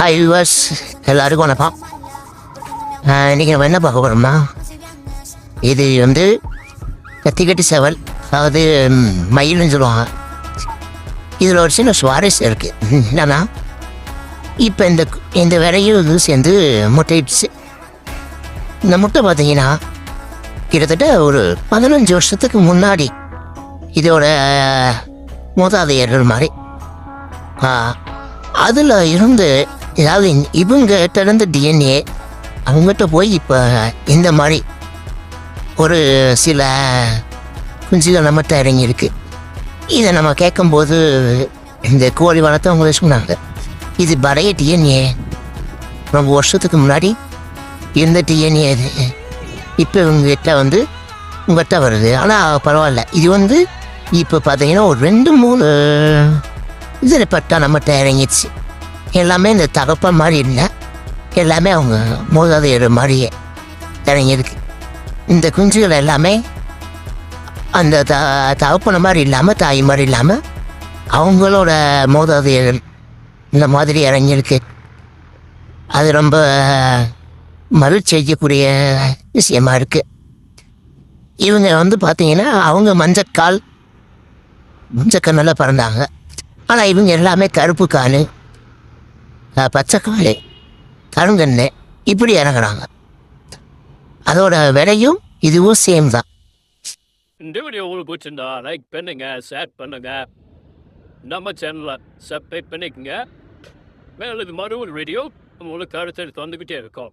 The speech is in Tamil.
ஹாய் யூவர்ஸ், எல்லாருக்கும் வணக்கம். இன்றைக்கி நம்ம என்ன பார்க்க போகிறோம்னா, இது வந்து கத்திக்கட்டி சேவல், அதாவது மயில்னு சொல்லுவாங்க. இதில் ஒரு சின்ன சுவாரஸ்யம் இருக்குது. என்னன்னா, இப்போ இந்த விரையும் இது சேர்ந்து முட்டையிடுச்சு. இந்த முட்டை பார்த்தீங்கன்னா கிட்டத்தட்ட ஒரு 15 வருஷத்துக்கு முன்னாடி இதோட மூதாதையர்கள் மாதிரி அதில் இருந்து, ஏதாவது இவங்ககிட்ட இருந்து டிஎன்ஏ அவங்ககிட்ட போய் இப்போ இந்த மாதிரி ஒரு சில குஞ்சுகள் நம்மகிட்ட இறங்கியிருக்கு. இதை நம்ம கேட்கும்போது இந்த கோழி வளர்த்தவங்களே சொன்னாங்க, இது பழைய டிஎன்ஏ, ரொம்ப வருஷத்துக்கு முன்னாடி இருந்த டிஎன்ஏ இது இப்போ இவங்ககிட்ட வந்து உங்கள்கிட்ட வருது. ஆனால் பரவாயில்ல, இது வந்து இப்போ பார்த்தீங்கன்னா ஒரு 2-3 இதில் பட்டா நம்மகிட்ட இறங்கிடுச்சு. எல்லாமே இந்த தகப்பன் மாதிரி இல்லை, எல்லாமே அவங்க மூதாதையர் மாதிரியே இறங்கியிருக்கு. இந்த குஞ்சுகள் எல்லாமே அந்த தகப்பன மாதிரி இல்லாமல், தாய் மாதிரி இல்லாமல், அவங்களோட மூதாதையர் இந்த மாதிரி இறங்கியிருக்கு. அது ரொம்ப மகிழ்ச்சி அளிக்கக்கூடிய விஷயமா இருக்குது. இவங்க வந்து பார்த்தீங்கன்னா அவங்க மஞ்சக்கண்ணில் பிறந்தாங்க. ஆனால் இவங்க எல்லாமே கருப்பு கால், பச்சைக்கால், கருங்கண்ணு இப்படி இறங்குறாங்க. அதோட விலையும் இதுவும் சேம் தான். இந்த வீடியோ உங்களுக்கு பிடிச்சிருந்தா லைக் பண்ணுங்க, ஷேர் பண்ணுங்க, நம்ம சேனலை சப்ஸ்கிரைப் பண்ணிக்கோங்க. மேலும் இது மாதிரி ஒரு வீடியோ உங்களுக்கு அடுத்தடுத்து வந்துக்கிட்டே இருக்கும்.